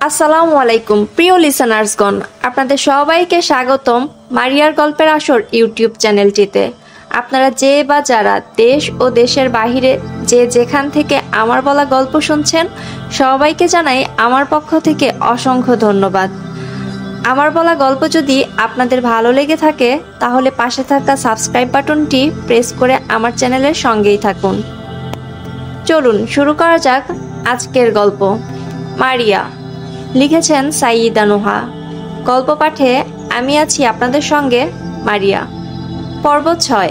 আসসালামু আলাইকুম প্রিয় লিসেনার্সগণ, আপনাদের সবাইকে স্বাগতম মারিয়ার গল্পের আসর ইউটিউব চ্যানেলটিতে। আপনারা যে বা যারা দেশ ও দেশের বাহিরে যে যেখান থেকে আমার বলা গল্প শুনছেন, সবাইকে জানাই আমার পক্ষ থেকে অসংখ্য ধন্যবাদ। আমার বলা গল্প যদি আপনাদের ভালো লেগে থাকে তাহলে পাশে থাকা সাবস্ক্রাইব বাটনটি প্রেস করে আমার চ্যানেলের সঙ্গেই থাকুন। চলুন শুরু করা যাক আজকের গল্প। মারিয়া, লিখেছেন সাইয়িদা নুহা। গল্প পাঠে আমি আছি আপনাদের সঙ্গে মারিয়া। পর্ব 6।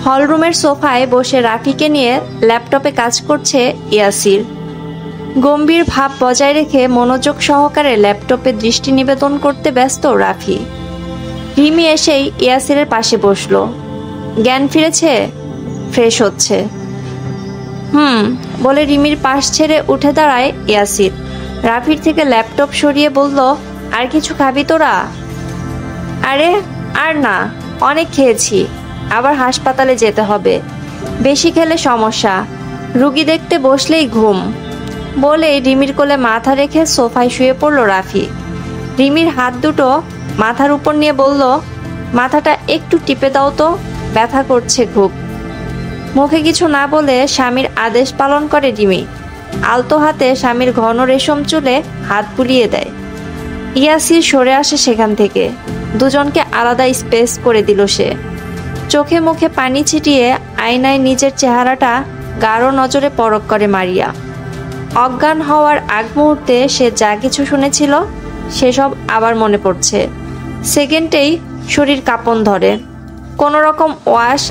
হলরুমের সোফায় বসে রাফিকে নিয়ে ল্যাপটপে কাজ করছে ইয়াসির। গম্ভীর ভাব বজায় রেখে মনোযোগ সহকারে ল্যাপটপে দৃষ্টি নিবেদন করতে ব্যস্ত রাফি। রিমি এসেই ইয়াসিরের পাশে বসলো। জ্ঞান ফিরেছে? ফ্রেশ হচ্ছে বলে রিমির পাশ ছেড়ে উঠে দাঁড়ায় ইয়াসির। রাফির থেকে ল্যাপটপ সরিয়ে বলল, আর কিছু খাবি তোরা? আরে আর না, অনেক খেয়েছি, আবার হাসপাতালে যেতে হবে, বেশি খেলে সমস্যা, রুগী দেখতে বসলেই ঘুম। বলে রিমির কোলে মাথা রেখে সোফায় শুয়ে পড়ল রাফি। রিমির হাত দুটো মাথার উপর নিয়ে বলল, মাথাটা একটু টিপে দাও তো, ব্যথা করছে খুব। মুখে কিছু না বলে স্বামীর আদেশ পালন করে রিমি। আলতো হাতে স্বামীর ঘন রেশম চুলে হাত বুলিয়ে দেয়। ইয়াসির সরে আসে সেখান থেকে। দুজনকে আলাদা স্পেস করে দিল সে। চোখে মুখে পানি ছিটিয়ে আয়নায় নিজের চেহারাটা গাঢ় নজরে পরখ করে মারিয়া। অজ্ঞান হওয়ার আগ মুহূর্তে সে যা কিছু শুনেছিল সেসব আবার মনে পড়ছে। সেকেন্ডেই শরীর কাঁপন ধরে। কোনো রকম ওয়াশ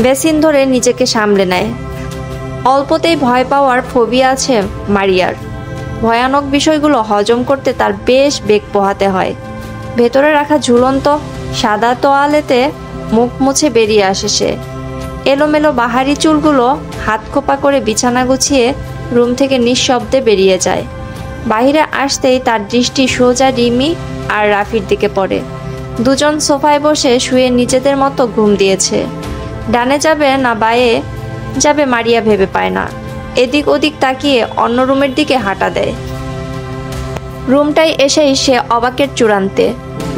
বেসিন ধরে নিজেকে সামলে নেয়। অল্পতেই ভয় পাওয়ার ফোবিয়া আছে মারিয়ার। ভয়ানক বিষয়গুলো হজম করতে তার বেশ বেগ পোহাতে হয়। ভেতরে রাখা ঝুলন্ত সাদা তোয়ালেতে মুখ মুছে বেরিয়ে আসে সে। এলোমেলো বাহারি চুলগুলো হাত খোপা করে বিছানা গুছিয়ে রুম থেকে নিঃশব্দে বেরিয়ে যায়। বাহিরে আসতেই তার দৃষ্টি সোজা রিমি আর রাফির দিকে পড়ে। দুজন সোফায় বসে শুয়ে নিজেদের মতো ঘুম দিয়েছে। ডানে যাবে না বাঁয়ে যাবে মারিয়া ভেবে পায় না। এদিক ওদিক তাকিয়ে অন্য রুমের দিকে হাঁটা দেয়। রুমটাই এসেই সে অবাকের চূড়ান্তে।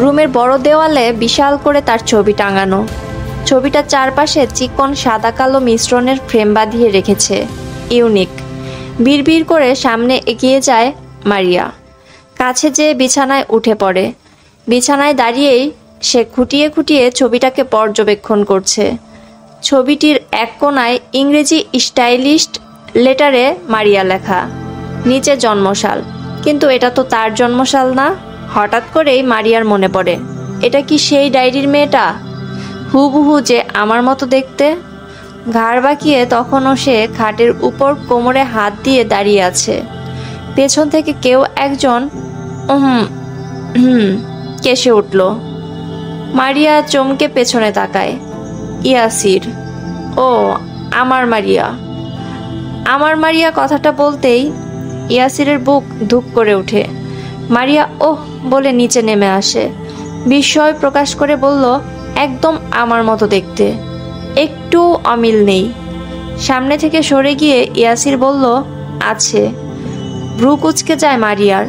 রুমের বড় দেওয়ালে বিশাল করে তার ছবি টাঙানো। ছবিটার চারপাশে চিকন সাদা কালো মিশ্রণের ফ্রেম বাঁধিয়ে রেখেছে। ইউনিক। বিড়বিড় করে সামনে এগিয়ে যায় মারিয়া। কাছে যেয়ে বিছানায় উঠে পড়ে। বিছানায় দাঁড়িয়েই সে খুঁটিয়ে খুঁটিয়ে ছবিটাকে পর্যবেক্ষণ করছে। ছবিটির এক কোণায় ইংরেজি স্টাইলিশড লেটারে মারিয়া লেখা, নিচে জন্মসাল। কিন্তু এটা তো তার জন্মসাল না। হঠাৎ করেই মারিয়ার মনে পড়ে, এটা কি সেই ডায়েরির মেয়েটা? হুবহু যে আমার মতো দেখতে। ঘাড় বাঁকিয়ে তখনও সে খাটের উপর কোমরে হাত দিয়ে দাঁড়িয়ে আছে। পেছন থেকে কেউ একজন কেসে উঠল। মারিয়া চমকে পেছনে তাকায়। ইয়াসির। ও, আমার মারিয়া। আমার মারিয়া কথাটা বলতেই ইয়াসিরের বুক ধুক করে ওঠে। মারিয়া ওহ বলে নিচে নেমে আসে। বিস্ময় প্রকাশ করে বলল, একদম আমার মতো দেখতে, একটু অমিল নেই। সামনে থেকে সরে গিয়ে ইয়াসির বলল, আছে। ভ্রু কুঁচকে যায় মারিয়ার।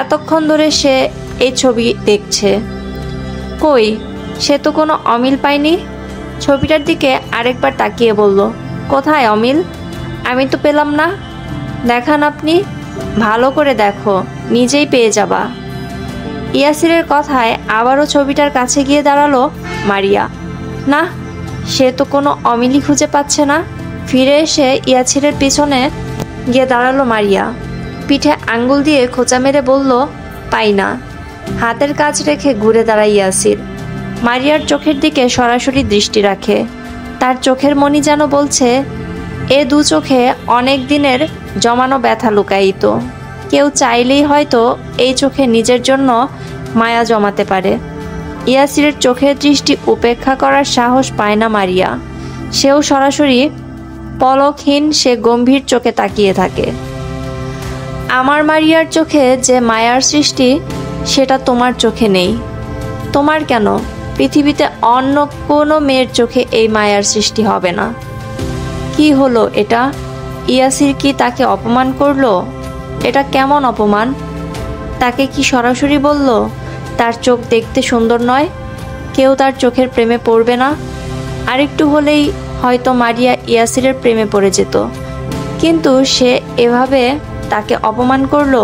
এতক্ষণ ধরে সে এই ছবি দেখছে। কই, সে তো কোনো অমিল পায়নি। ছবিটার দিকে আরেকবার তাকিয়ে বলল, কোথায় অমিল? আমি তো পেলাম না। দেখান আপনি, ভালো করে দেখো, নিজেই পেয়ে যাবা। ইয়াসিরের কথায় আবারও ছবিটার কাছে গিয়ে দাঁড়ালো মারিয়া। না, সে তো কোনো অমিলই খুঁজে পাচ্ছে না। ফিরে এসে ইয়াসিরের পিছনে গিয়ে দাঁড়ালো মারিয়া। পিঠে আঙ্গুল দিয়ে খোঁচা মেরে বলল, পাই না। হাতের কাজ রেখে ঘুরে দাঁড়ায় ইয়াসির। মারিয়ার চোখের দিকে সরাসরি দৃষ্টি রাখে। তার চোখের মনি যেন বলছে, এ দু চোখে অনেক দিনের জমানো ব্যথা লুকায়িত। কেউ চাইলেই হয়তো এই চোখে নিজের জন্য মায়া জমাতে পারে। ইয়াসিরের চোখের দৃষ্টি উপেক্ষা করার সাহস পায় না মারিয়া। সেও সরাসরি পলকহীন সে গম্ভীর চোখে তাকিয়ে থাকে। আমার মারিয়ার চোখে যে মায়ার সৃষ্টি সেটা তোমার চোখে নেই। তোমার কেন, পৃথিবীতে অন্য কোনো মেয়ের চোখে এই মায়ার সৃষ্টি হবে না। কি হলো এটা? ইয়াসির কি তাকে অপমান করলো? এটা কেমন অপমান? তাকে কি সরাসরি বলল তার চোখ দেখতে সুন্দর নয়, কেউ তার চোখের প্রেমে পড়বে না? আরেকটু হলেই হয়তো মারিয়া ইয়াসিরের প্রেমে পড়ে যেত, কিন্তু সে এভাবে তাকে অপমান করলো।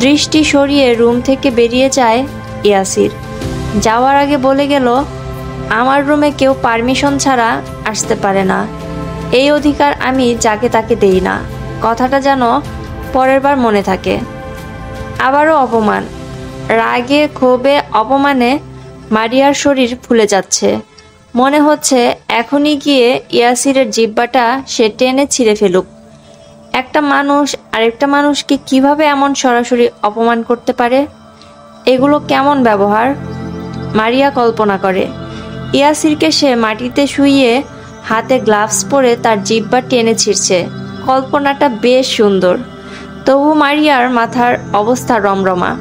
দৃষ্টি সরিয়ে রুম থেকে বেরিয়ে যায় ইয়াসির। যাওয়ার আগে বলে গেল, আমার রুমে কেউ পারমিশন ছাড়া আসতে পারে না, এই অধিকার আমি যাকে তাকে দেই না। কথাটা যেন পরের বার মনে থাকে। আবারও অপমান। রাগে ক্ষোভে অপমানে মারিয়ার শরীর ফুলে যাচ্ছে। মনে হচ্ছে এখনই গিয়ে ইয়াসিরের জিহ্বাটা সে টেনে ছিঁড়ে ফেলুক। একটা মানুষ আরেকটা মানুষকে কিভাবে এমন সরাসরি অপমান করতে পারে? এগুলো কেমন ব্যবহার? মারিয়া কল্পনা করে ইয়াসিরকে সে মাটিতে শুইয়ে হাতে গ্লাভস পরে তার জিহ্বা টেনে ছিঁড়ছে। কল্পনাটা বেশ সুন্দর, তবু মারিয়ার মাথার অবস্থা রমরমা।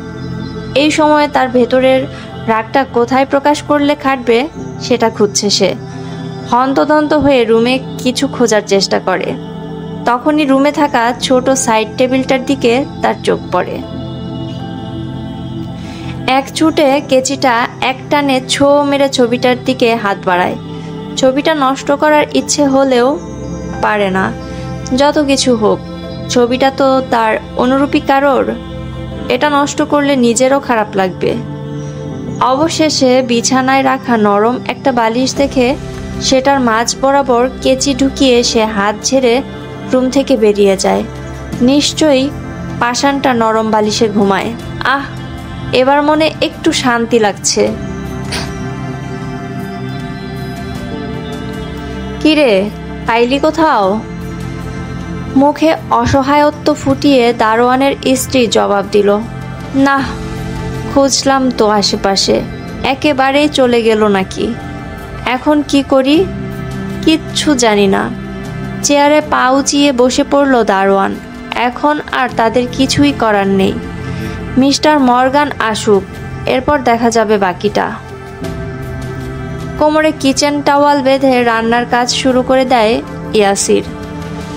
এই সময় তার ভেতরের রাগটা কোথায় প্রকাশ করলে খাটবে সেটা খুঁজছে সে। হন্তদন্ত হয়ে রুমে কিছু খোঁজার চেষ্টা করে। তখনই রুমে থাকা ছোট সাইড টেবিলটার দিকে তার চোখ পড়ে। এক ছুটে কেচিটা এক টানে ছো মেরে ছবিটার দিকে হাত বাড়ায়। ছবিটা নষ্ট করার ইচ্ছে হলেও পারে না। যত কিছু হোক, ছবিটা তো তার অনুরূপী কারোর। এটা নষ্ট করলে নিজেরও খারাপ লাগবে। অবশেষে বিছানায় রাখা নরম একটা বালিশ দেখে সেটার মাঝ বরাবর কেচি ঢুকিয়ে সে হাত ঝেড়ে রুম থেকে বেরিয়ে যায়। নিশ্চয়ই পাষাণটা নরম বালিশে ঘুমায়। আহ, এবার মনে একটু শান্তি লাগছে। কিরে, পাইলি কোথাও? মুখে অসহায়ত্ব ফুটিয়ে দারোয়ানের স্ত্রী জবাব দিল, না, খুঁজলাম তো আশেপাশে, একেবারেই চলে গেল নাকি? এখন কি করি কিচ্ছু জানি না। চেয়ারে পা উঁচিয়ে বসে পড়ল দারোয়ান। এখন আর তাদের কিছুই করার নেই। মিস্টার মর্গান আসুক, এরপর দেখা যাবে বাকিটা। কোমরে কিচেন টাওয়াল বেঁধে রান্নার কাজ শুরু করে দেয় ইয়াসির।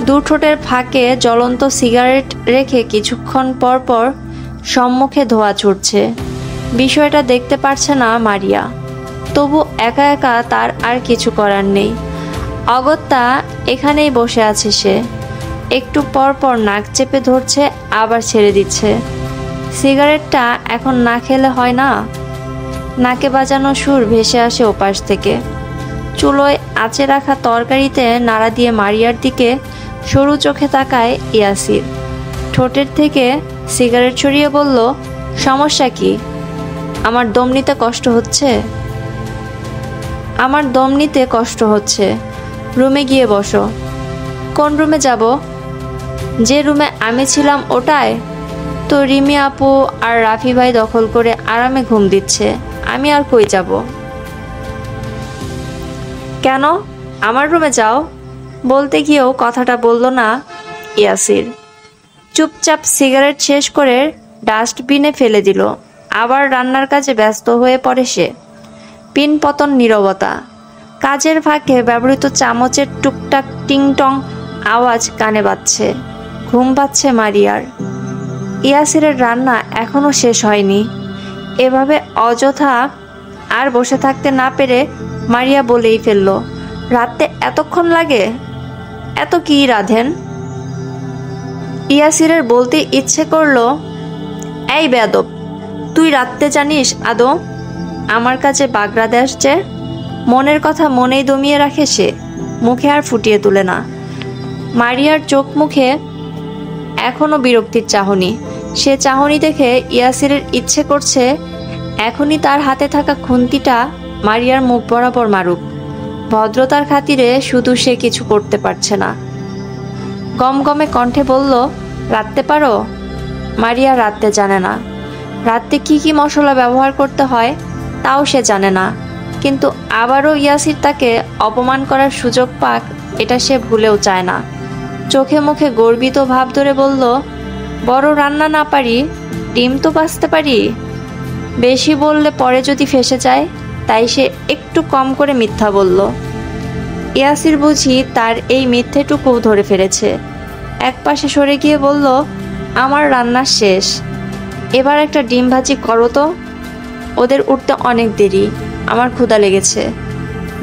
দু ঠোঁটের ফাঁকে জ্বলন্ত সিগারেট রেখে কিছুক্ষণ পর পর সম্মুখে ধোঁয়া ছুটছে। বিষয়টা দেখতে পারছে না মারিয়া, তবু একা একা তার আর কিছু করার নেই। অগত্যা এখানেই বসে আছে সে। একটু পর পর নাক চেপে ধরছে, আবার ছেড়ে দিচ্ছে। সিগারেটটা এখন না খেলে হয় না। নাকে বাজানো সুর ভেসে আসে ওপাশ থেকে। চুলোয় আঁচে রাখা তরকারিতে নাড়া দিয়ে মারিয়ার দিকে সরু চোখে তাকায় ইয়াসির। ঠোঁটের থেকে সিগারেট ছড়িয়ে বলল, সমস্যা কি? আমার দম নিতে কষ্ট হচ্ছে? আমার দম নিতে কষ্ট হচ্ছে। রুমে গিয়ে বসো। কোন রুমে যাব? যে রুমে আমি ছিলাম ওটায়? তো রিমি আপু আর রাফি ভাই দখল করে আরামে ঘুম দিচ্ছে, আমি আর কই যাব? কেন, আমার রুমে যাও। বলতে গিয়েও কথাটা বলল না ইয়াসির। চুপচাপ সিগারেট শেষ করে ডাস্টবিনে ফেলে দিল। আবার রান্নার কাজে ব্যস্ত হয়ে পড়ে সে। পিনপতন নীরবতা। কাজের ফাঁকে ব্যবহৃত চামচের টুকটাক টিংটং আওয়াজ কানে বাজছে। ঘুম পাচ্ছে মারিয়ার। ইয়াসিরের রান্না এখনো শেষ হয়নি। এভাবে অযথা আর বসে থাকতে না পেরে মারিয়া বলেই ফেলল, রাতে এতক্ষণ লাগে? এত কি রাধেন? ইয়াসিরের বলতে ইচ্ছে করলো, এই বেয়াদব, তুই রাতে জানিস আদৌ? আমার কাছে বাগড়া আসছে। মনের কথা মনেই দমিয়ে রাখে সে, মুখে আর ফুটিয়ে তুলে না। মারিয়ার চোখ মুখে এখনো বিরক্তির চাহনি। সে চাহনি দেখে ইয়াসিরের ইচ্ছে করছে এখনই তার হাতে থাকা খুন্তিটা মারিয়ার মুখ বরাবর মারুক। ভদ্রতার খাতিরে শুধু সে কিছু করতে পারছে না। গমগমে কণ্ঠে বলল, রাঁধতে পারো? মারিয়া রাঁধতে জানে না। রাঁধতে কি কি মশলা ব্যবহার করতে হয় তাও সে জানে না। কিন্তু আবারও ইয়াসির তাকে অপমান করার সুযোগ পাক, এটা সে ভুলেও চায় না। চোখে মুখে গর্বিত ভাব ধরে বলল, বড় রান্না না পারি, ডিম তো ভাজতে পারি। বেশি বললে পরে যদি ফেঁসে যায়, তাই সে একটু কম করে মিথ্যা বলল। ইয়াসির বুঝি তার এই মিথ্যেটুকু ধরে ফেলেছে। একপাশে সরে গিয়ে বলল, আমার রান্না শেষ, এবার একটা ডিম ভাজি করো তো। ওদের উঠতে অনেক দেরি, আমার ক্ষুধা লেগেছে।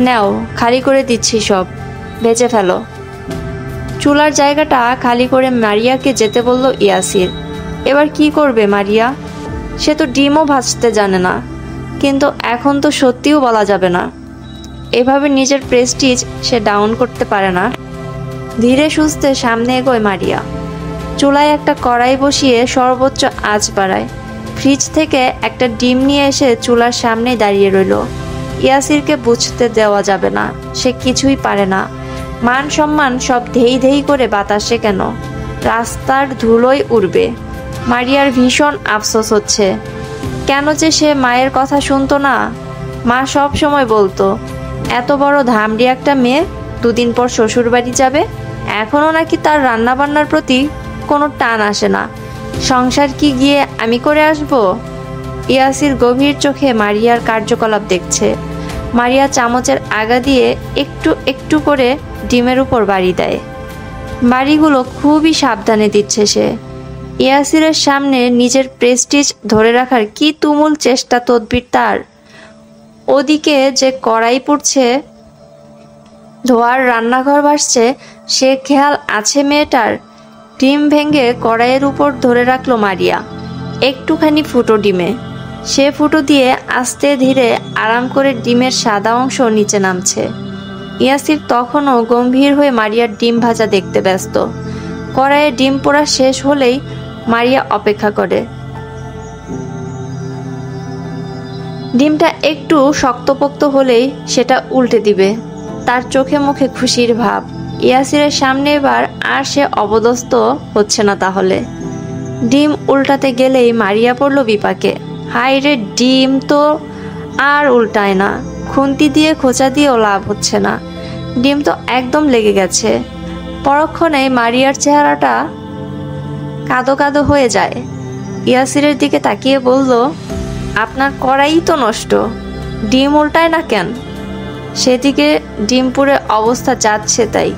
নাও, খালি করে দিচ্ছি, সব ভেজে ফেলো। চুলার জায়গাটা খালি করে মারিয়াকে যেতে বলল ইয়াসির। এবার কি করবে মারিয়া? সে তো ডিমও ভাজতে জানে না, কিন্তু এখন তো সত্যিও বলা যাবে না। এভাবে নিজের প্রেস্টিজ সে ডাউন করতে পারে না। ধীরে সুস্থে সামনে এগোয় মারিয়া। চুলায় একটা কড়াই বসিয়ে সর্বোচ্চ আঁচ বাড়ায়। ফ্রিজ থেকে একটা ডিম নিয়ে এসে চুলার সামনেই দাঁড়িয়ে রইল। ইয়াসিরকে বুঝতে দেওয়া যাবে না, সে কিছুই পারে না। মান সম্মান সব ধেই ধেই করে বাতাসে কেন, রাস্তার ধুলোয় উড়বে। মারিয়ার ভীষণ আফসোস হচ্ছে, কেন যে সে মায়ের কথা শুনতো না। মা সব সময় বলতো, এত বড় ধামড়ি একটা মেয়ে 2 দিন পর শ্বশুর বাড়ি যাবে, এখনও নাকি তার রান্নাবান্নার প্রতি কোনো টান আসে না। সংসার কি গিয়ে আমি করে আসব? ইয়াসির গভীর চোখে মারিয়ার কার্যকলাপ দেখছে। মারিয়া চামচের আগা দিয়ে একটু একটু করে ডিমের উপর বাড়ি দেয়। বাড়িগুলো খুবই সাবধানে দিচ্ছে সে। ইয়াসিরের সামনে নিজের প্রেস্টিজ ধরে রাখার কি তুমুল চেষ্টা তদবির তার। ওদিকে যে কড়াই পুড়ছে, ধোয়ার রান্নাঘর ভাসছে, সে খেয়াল আছে মেয়েটার। ডিম ভেঙে কড়াইয়ের উপর ধরে রাখলো মারিয়া। একটুখানি ফুটো ডিমে। সে ফুটো দিয়ে আস্তে ধীরে আরাম করে ডিমের সাদা অংশ নিচে নামছে। ইয়াসির তখনও গম্ভীর হয়ে মারিয়ার ডিম ভাজা দেখতে ব্যস্ত। কড়াইয়ে ডিম পোড়া শেষ হলেই মারিয়া অপেক্ষা করে। ডিমটা একটু শক্তপোক্ত হলেই সেটা উল্টে দিবে। তার চোখে মুখে খুশির ভাব। ইয়াসিরের সামনে এবার আর সে অবদস্ত হচ্ছে না। তাহলে ডিম উল্টাতে গেলেই মারিয়া পড়ল বিপাকে। হায় রে, ডিম তো আর উল্টায় না, খুন্তি দিয়ে খোঁচা দিয়েও লাভ হচ্ছে না। ডিম তো একদম লেগে গেছে। পরক্ষণেই মারিয়ার চেহারাটা কাদো কাদো হয়ে যায়। ইয়াসিরের দিকে তাকিয়ে বলল, আপনার কড়াই তো নষ্ট, ডিম উল্টায় না কেন? সেদিকে ডিম পুড়ে অবস্থা যাচ্ছে তাই।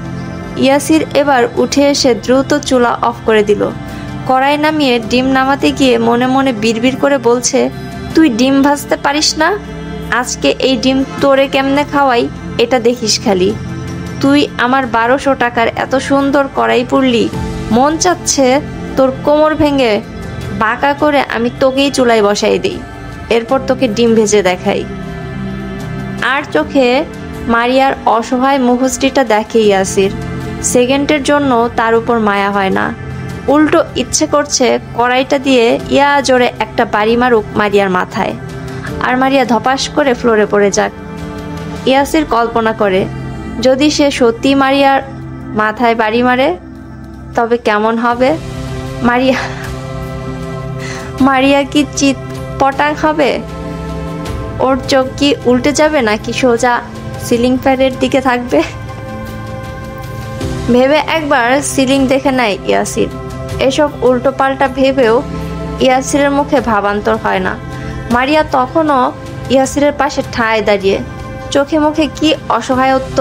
ইয়াসির এবার উঠে এসে দ্রুত চুলা অফ করে দিল। কড়াই নামিয়ে ডিম নামাতে গিয়ে মনে মনে বিড়বিড় করে বলছে, তুই ডিম ভাজতে পারিস না? আজকে এই ডিম তোরে কেমনে খাওয়াই এটা দেখিস খালি। তুই আমার 1200 টাকার এত সুন্দর কড়াই পুড়লি, মন চাচ্ছে তোর কোমর ভেঙে বাঁকা করে আমি তোকেই চুলায় বসাই দিই, এরপর তোকে ডিম ভেজে দেখাই। আর চোখে মারিয়ার অসহায় মুখশ্রীটা দেখে ইয়াসির। সেকেন্ডের জন্য তার উপর মায়া হয় না, উল্টো ইচ্ছে করছে কড়াইটা দিয়ে ইয়া জোরে একটা বাড়ি মারুক মারিয়ার মাথায়, আর মারিয়া ধপাস করে ফ্লোরে পড়ে যাক। ইয়াসির কল্পনা করে, যদি সে সত্যি মারিয়ার মাথায় বাড়ি মারে তবে কেমন হবে। মারিয়া কি চিৎপটাং হবে? ওর চোখ কি উল্টে যাবে নাকি সোজা সিলিং ফ্যানের দিকে থাকবে? ভেবে একবার সিলিং দেখে নেয় ইয়াসির। এসব উল্টো পাল্টা ভেবেও ইয়াসিরের মুখে ভাবান্তর হয় না। মারিয়া তখনও ইয়াসিরের পাশে ঠায় দাঁড়িয়ে, চোখে মুখে কি অসহায়ত্ব।